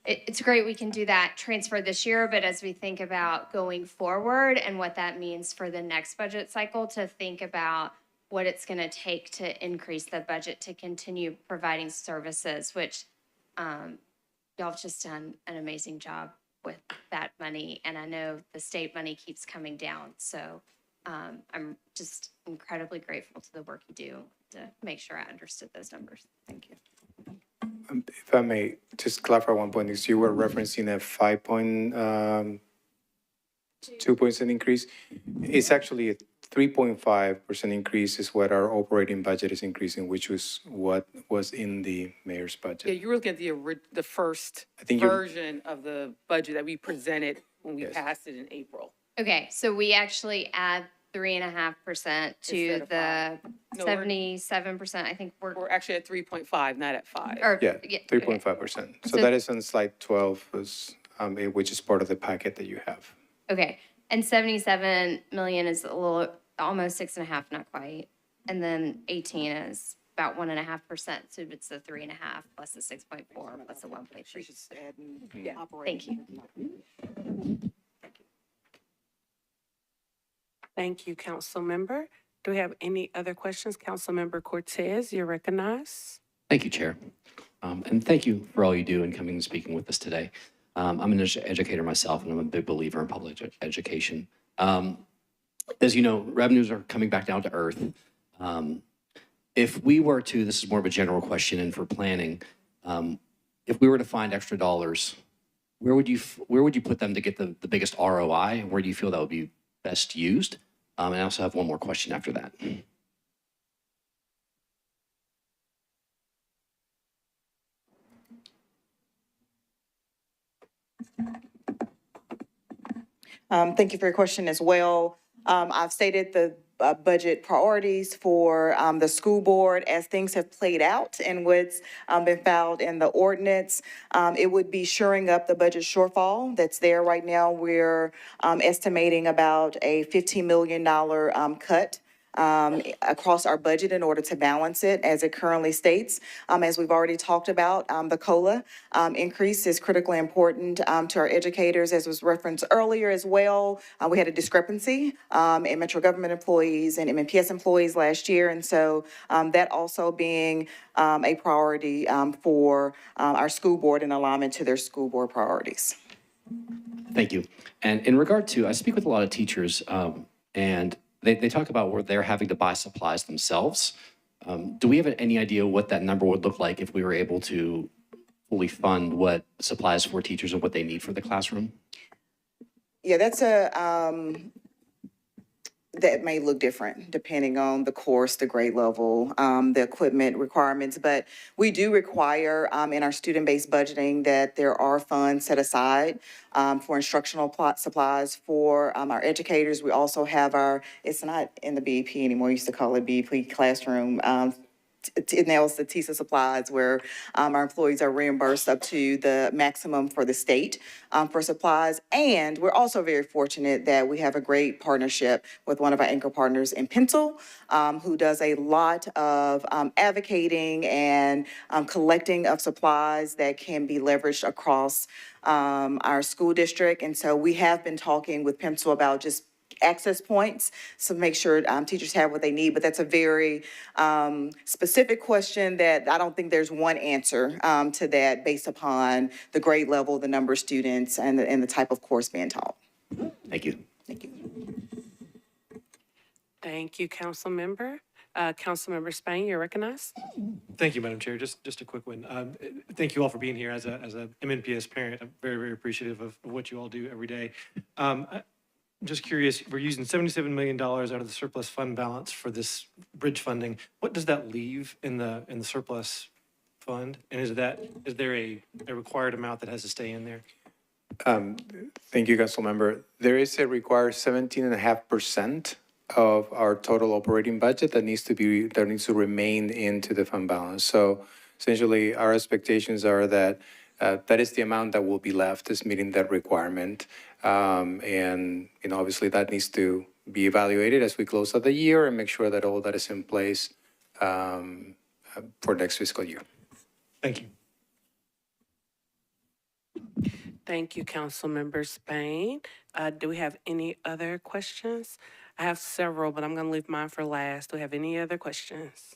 it's great we can do that transfer this year, but as we think about going forward and what that means for the next budget cycle, to think about what it's going to take to increase the budget to continue providing services, which y'all have just done an amazing job with that money. And I know the state money keeps coming down. So I'm just incredibly grateful to the work you do to make sure I understood those numbers. Thank you. If I may just clarify one point, is you were referencing a 5.2% increase. It's actually a 3.5% increase is what our operating budget is increasing, which was what was in the mayor's Yeah, budget. you were looking at the first I think you're- version of the budget that we presented when we Yes. passed it in April. Okay, so we actually add 3.5% to Instead of the 5. No, we're- 77%. I think We're actually at 3.5, not at 5. Yeah, okay. 3.5%. So So- that is on slide 12, which is part of the packet that you have. Okay, and 77 million is a little, almost 6.5, not quite. And then 18 is about 1.5%. So it's the 3.5 plus the 6.4 plus the 1.3. Thank you. Thank you, council member. Do we have any other questions? Councilmember Cortez, you're recognized. Thank you, Chair. And thank you for all you do in coming and speaking with us today. I'm an educator myself, and I'm a big believer in public education. As you know, revenues are coming back down to earth. If we were to, this is more of a general question and for planning, if we were to find extra dollars, where would you put them to get the biggest ROI? Where do you feel that would be best used? And I also have one more question after that. thank you for your question as well. I've stated the budget priorities for the school board as things have played out and what's been filed in the ordinance. It would be shoring up the budget shortfall that's there right now. We're estimating about a $15 million cut across our budget in order to balance it as it currently states. As we've already talked about, the COLA increase is critically important to our educators, as was referenced earlier as well. We had a discrepancy in Metro government employees and MNPS employees last year, and so that also being a priority for our school board in alignment to their school board priorities. Thank you. And in regard to, I speak with a lot of teachers, and they talk about where they're having to buy supplies themselves. Do we have any idea what that number would look like if we were able to fully fund what supplies for teachers and what they need for the classroom? Yeah, that may look different depending on the course, the grade level, the equipment requirements. But we do require in our student-based budgeting that there are funds set aside for instructional supplies for our educators. We also have it's not in the BEP anymore, we used to call it BEP classroom it nails the TISA supplies where our employees are reimbursed up to the maximum for the state for supplies. And we're also very fortunate that we have a great partnership with one of our anchor partners in Pencil, who does a lot of advocating and collecting of supplies that can be leveraged across our school district. And so we have been talking with Pencil about just access points, so make sure teachers have what they need. But that's a very specific question that I don't think there's one answer to that based upon the grade level, the number of students, and the type of course being taught. Thank you. Thank you. Thank you, council member. Councilmember Spain, you're recognized. Thank you, Madam Chair. Just a quick one. Thank you all for being here. As a MNPS parent, I'm very, very appreciative of what you all do every day. I'm just curious, we're using $77 million out of the surplus fund balance for this bridge funding. What does that leave in the surplus fund? And is there a required amount that has to stay in there? Thank you, Councilmember. There is a required 17.5% of our total operating budget that needs to remain into the fund balance. So essentially, our expectations are that that is the amount that will be left, is meeting that requirement. And, obviously that needs to be evaluated as we close out the year and make sure that all that is in place for next fiscal year. Thank you. Thank you, Councilmember Spain. Do we have any other questions? I have several, but I'm going to leave mine for last. Do we have any other questions?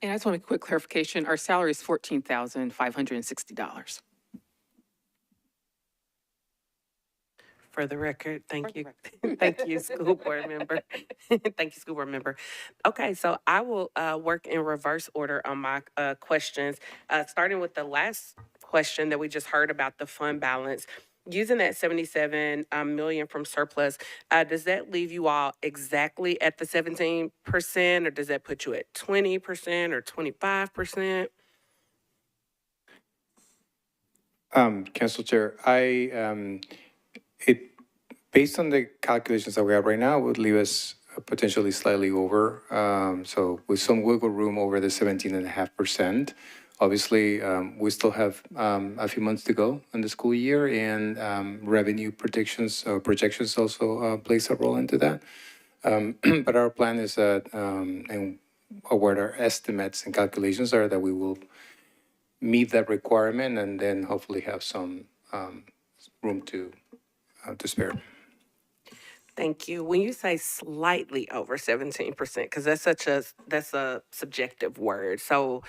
And I just want a quick clarification. Our salary is $14,560. For the record, thank you. Thank you, school board member. Thank you, school board member. Okay, so I will work in reverse order on my questions, starting with the last question that we just heard about the fund balance. Using that 77 million from surplus, does that leave you all exactly at the 17%, or does that put you at 20% or 25%? Council Chair, based on the calculations that we have right now, would leave us potentially slightly over. So with some wiggle room over the 17.5%. Obviously, we still have a few months to go in the school year, and revenue projections also plays a role into that. But our plan is that, and what our estimates and calculations are, that we will meet that requirement and then hopefully have some room to spare. Thank you. When you say slightly over 17%, because that's a subjective word. So,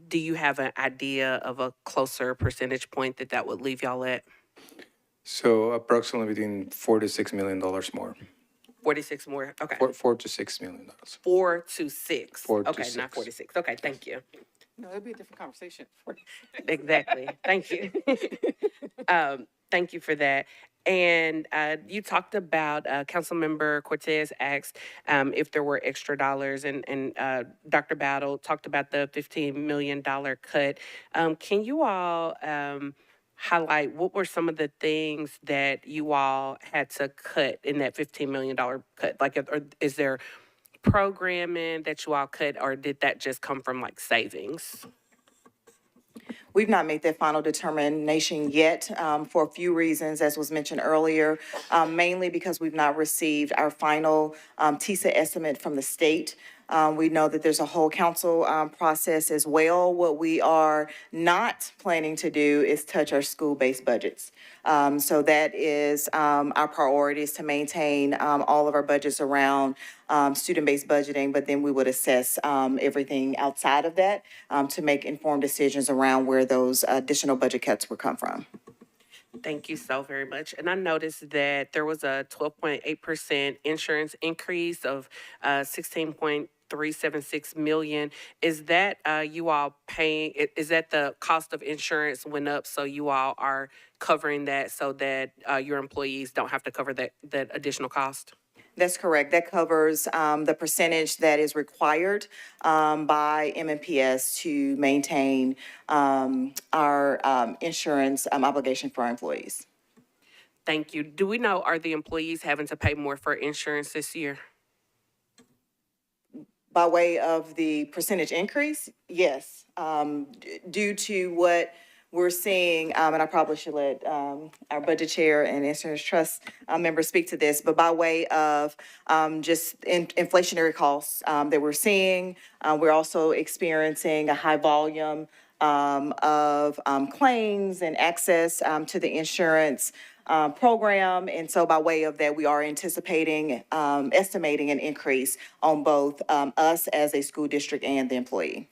do you have an idea of a closer percentage point that would leave y'all at? So approximately between $4 to $6 million more. 46 more. Okay. $4 to $6 million. 4 to 6. 4 to okay, 6. not 46. Okay, thank you. No, it'd be a different conversation. Exactly. Thank you. Thank you for that. And you talked about, Councilmember Cortez asked if there were extra dollars, and Dr. Battle talked about the $15 million cut. Can you all highlight what were some of the things that you all had to cut in that $15 million cut? Like, or is there programming that you all cut, or did that just come from like savings? We've not made that final determination yet for a few reasons, as was mentioned earlier, mainly because we've not received our final TISA estimate from the state. We know that there's a whole council process as well. What we are not planning to do is touch our school-based budgets. So that is our priority, is to maintain all of our budgets around student-based budgeting, but then we would assess everything outside of that to make informed decisions around where those additional budget cuts would come from. Thank you so very much. And I noticed that there was a 12.8% insurance increase of 16.376 million. Is that you all paying, is that the cost of insurance went up, so you all are covering that so that your employees don't have to cover that additional cost? That's correct. That covers the percentage that is required by MNPS to maintain our insurance obligation for our employees. Thank you. Do we know, are the employees having to pay more for insurance this year? By way of the percentage increase, yes. Due to what we're seeing, and I probably should let our budget chair and insurance trust members speak to this, but by way of just inflationary costs that we're seeing, we're also experiencing a high volume of claims and access to the insurance program. And so by way of that, we are anticipating, estimating an increase on both us as a school district and the employee.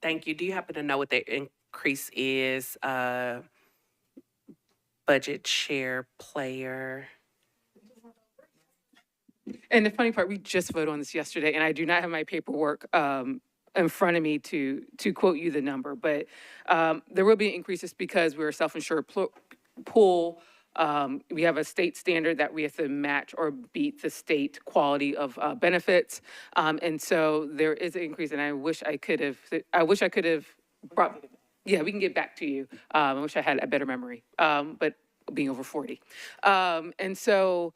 Thank you. Do you happen to know what the increase is, budget chair player? And the funny part, we just voted on this yesterday, and I do not have my paperwork in front of me to quote you the number, but there will be increases because we're a self-insured pool. We have a state standard that we have to match or beat the state quality of benefits, and so there is an increase. And I wish I could have brought. Yeah, we can get back to you. I wish I had a better memory, but being over 40, and so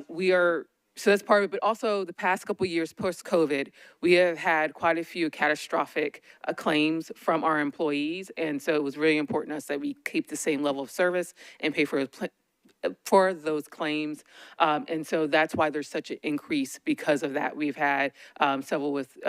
we are. So that's part of it, but also the past couple of years post-COVID, we have had quite a few catastrophic claims from our employees. And so it was really important to us that we keep the same level of service and pay for those claims. And so that's why there's such an increase because of that. We've had several with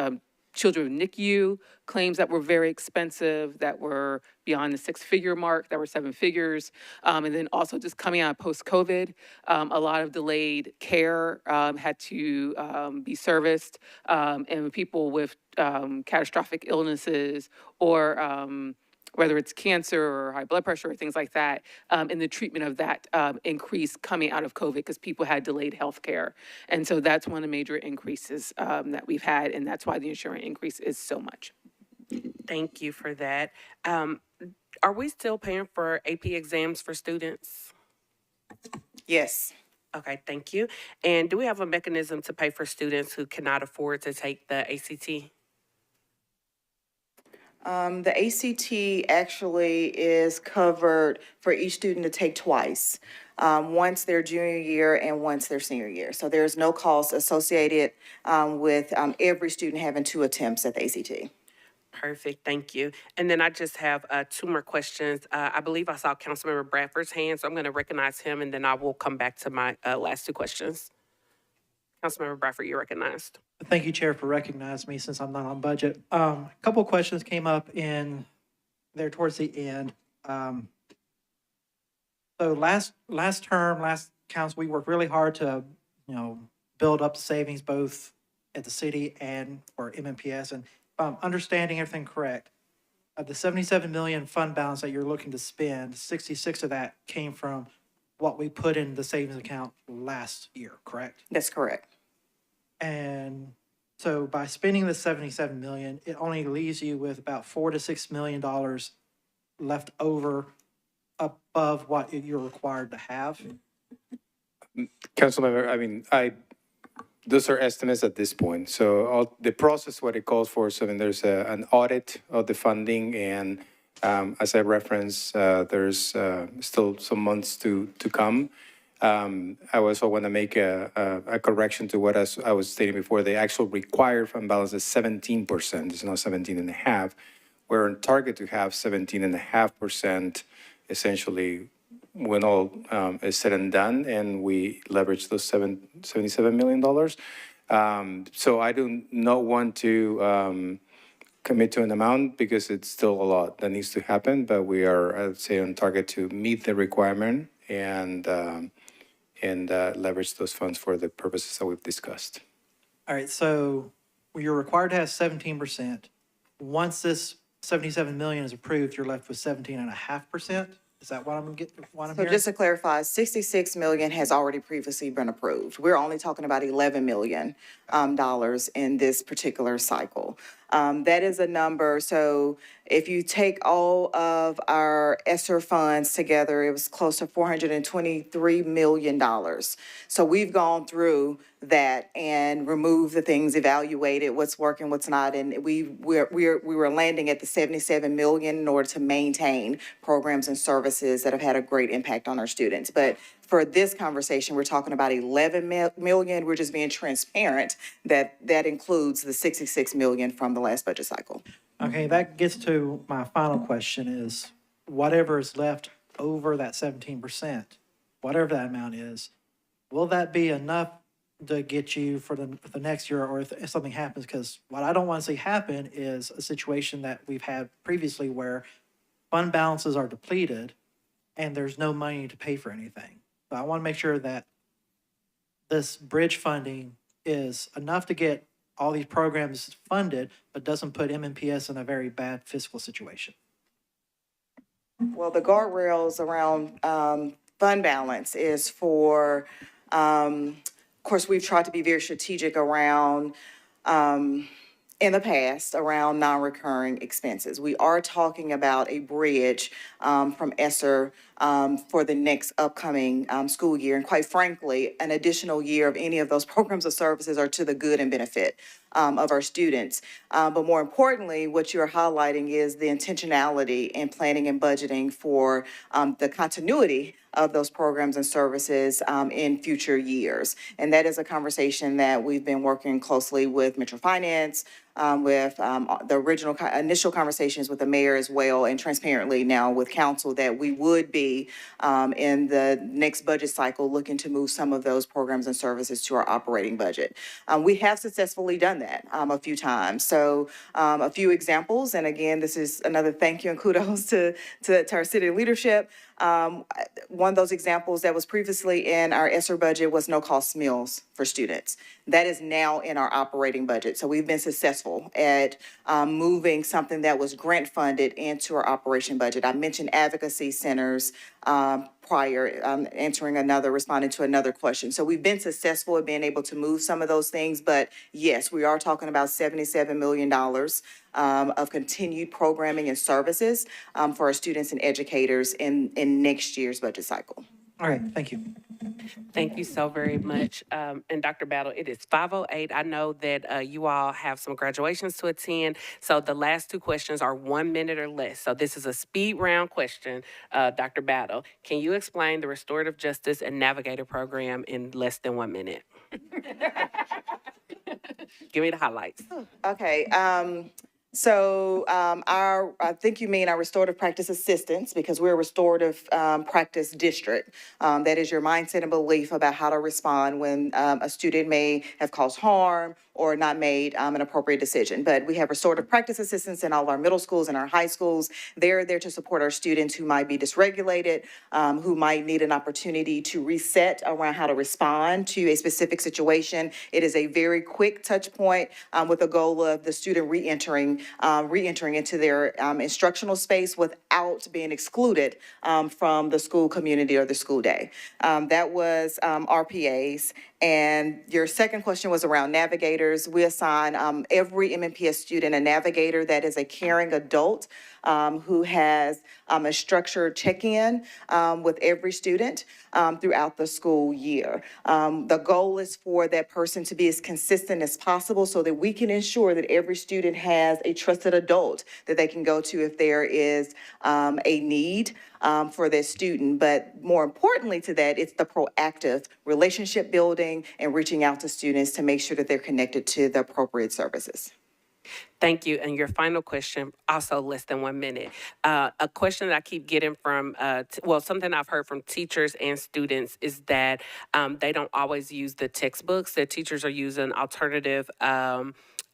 children with NICU claims that were very expensive, that were beyond the six-figure mark, that were seven figures. And then also just coming out of post-COVID, a lot of delayed care had to be serviced. And people with catastrophic illnesses or whether it's cancer or high blood pressure or things like that, and the treatment of that increase coming out of COVID because people had delayed health care. And so that's one of the major increases that we've had, and that's why the insurance increase is so much. Thank you for that. Are we still paying for AP exams for students? Yes. Okay, thank you. And do we have a mechanism to pay for students who cannot afford to take the ACT? The ACT actually is covered for each student to take twice, once their junior year and once their senior year. So there's no cost associated with every student having two attempts at the ACT. Perfect, thank you. And then I just have two more questions. I believe I saw Councilmember Bradford's hand, so I'm going to recognize him, and then I will come back to my last two questions. Councilmember Bradford, you're recognized. Thank you, Chair, for recognizing me since I'm not on budget. A couple of questions came up in there towards the end. So last council, we worked really hard to, build up the savings both at the city and for MMPS. And if I'm understanding everything correct, of the 77 million fund balance that you're looking to spend, 66 of that came from what we put in the savings account last year, correct? That's correct. And so by spending the 77 million, it only leaves you with about $4 to $6 million left over above what you're required to have. Councilmember, those are estimates at this point. So the process, what it calls for, so there's an audit of the funding, and as I referenced, there's still some months to come. I also want to make a correction to what I was stating before. The actual required fund balance is 17%. It's not 17.5%. We're on target to have 17.5%, essentially, when all is said and done, and we leverage those $77 million. So I do not want to commit to an amount because it's still a lot that needs to happen, but we are, I'd say, on target to meet the requirement and leverage those funds for the purposes that we've discussed. All right, so you're required to have 17%. Once this 77 million is approved, you're left with 17.5%. Is that what I'm So hearing? just to clarify, 66 million has already previously been approved. We're only talking about $11 million in this particular cycle. That is a number. So if you take all of our ESSER funds together, it was close to $423 million. So we've gone through that and removed the things, evaluated what's working, what's not, and we were landing at the 77 million in order to maintain programs and services that have had a great impact on our students. But For this conversation, we're talking about 11 million. We're just being transparent that that includes the 66 million from the last budget cycle. Okay, that gets to my final question is, whatever is left over that 17%, whatever that amount is, will that be enough to get you for the next year, or if something happens? Because what I don't want to see happen is a situation that we've had previously where fund balances are depleted and there's no money to pay for anything. So I want to make sure that this bridge funding is enough to get all these programs funded, but doesn't put MNPS in a very bad fiscal situation. Well, the guardrails around fund balance is for, of course, we've tried to be very strategic around, in the past, around non-recurring expenses. We are talking about a bridge from ESSER for the next upcoming school year. And quite frankly, an additional year of any of those programs or services are to the good and benefit of our students. But more importantly, what you're highlighting is the intentionality in planning and budgeting for the continuity of those programs and services in future years. And that is a conversation that we've been working closely with Metro Finance, with the initial conversations with the mayor as well, and transparently now with council, that we would be in the next budget cycle looking to move some of those programs and services to our operating budget. We have successfully done that a few times. So a few examples, and again, this is another thank you and kudos to our city leadership. One of those examples that was previously in our ESSER budget was no-cost meals for students. That is now in our operating budget. So we've been successful at moving something that was grant funded into our operation budget. I mentioned advocacy centers prior, responding to another question. So we've been successful at being able to move some of those things, but yes, we are talking about $77 million of continued programming and services for our students and educators in next year's budget cycle. All right, thank you. Thank you so very much. And Dr. Battle, it is 5:08. I know that you all have some graduations to attend. So the last two questions are 1 minute or less. So this is a speed round question. Dr. Battle, can you explain the Restorative Justice and Navigator program in less than 1 minute? Give me the highlights. Okay, so I think you mean our restorative practice assistants, because we're a restorative practice district. That is your mindset and belief about how to respond when a student may have caused harm or not made an appropriate decision. But we have restorative practice assistants in all of our middle schools and our high schools. They're there to support our students who might be dysregulated, who might need an opportunity to reset around how to respond to a specific situation. It is a very quick touch point with the goal of the student re-entering into their instructional space without being excluded from the school community or the school day. That was RPAs. And your second question was around navigators. We assign every MNPS student a navigator that is a caring adult who has a structured check-in with every student throughout the school year. The goal is for that person to be as consistent as possible so that we can ensure that every student has a trusted adult that they can go to if there is a need for their student. But more importantly to that, it's the proactive relationship building and reaching out to students to make sure that they're connected to the appropriate services. Thank you. And your final question, also less than 1 minute. A question that I keep getting from, something I've heard from teachers and students is that they don't always use the textbooks. That teachers are using alternative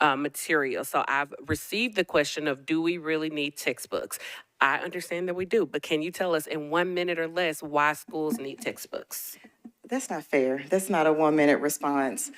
material. So I've received the question of, do we really need textbooks? I understand that we do, but can you tell us in 1 minute or less why schools need textbooks? That's not fair. That's not a 1 minute response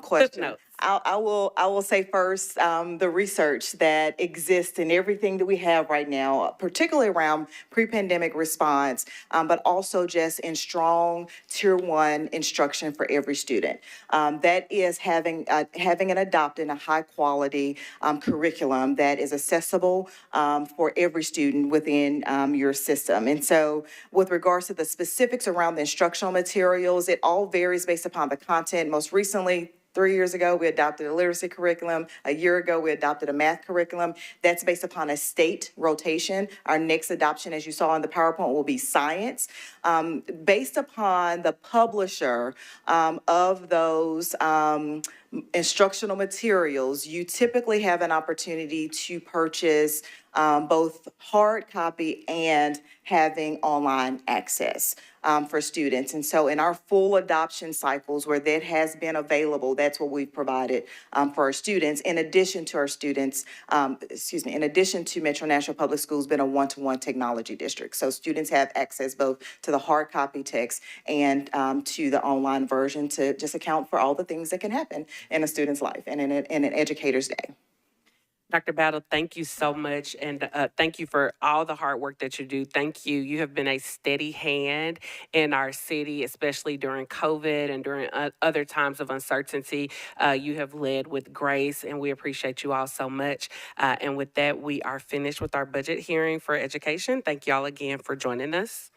question. Footnote. I will say first, the research that exists in everything that we have right now, particularly around pre-pandemic response, but also just in strong tier 1 instruction for every student. That is having and adopting a high quality curriculum that is accessible for every student within your system. And so with regards to the specifics around the instructional materials, it all varies based upon the content. Most recently, 3 years ago, we adopted a literacy curriculum. A year ago, we adopted a math curriculum. That's based upon a state rotation. Our next adoption, as you saw in the PowerPoint, will be science. Based upon the publisher of those instructional materials, you typically have an opportunity to purchase both hard copy and having online access for students. And so in our full adoption cycles where that has been available, that's what we've provided for our students. In addition to our students, in addition to Metro Nashville Public Schools being a one-to-one technology district. So students have access both to the hard copy text and to the online version to just account for all the things that can happen in a student's life and in an educator's day. Dr. Battle, thank you so much, and thank you for all the hard work that you do. Thank you. You have been a steady hand in our city, especially during COVID and during other times of uncertainty. You have led with grace, and we appreciate you all so much. And with that, we are finished with our budget hearing for education. Thank you all again for joining us.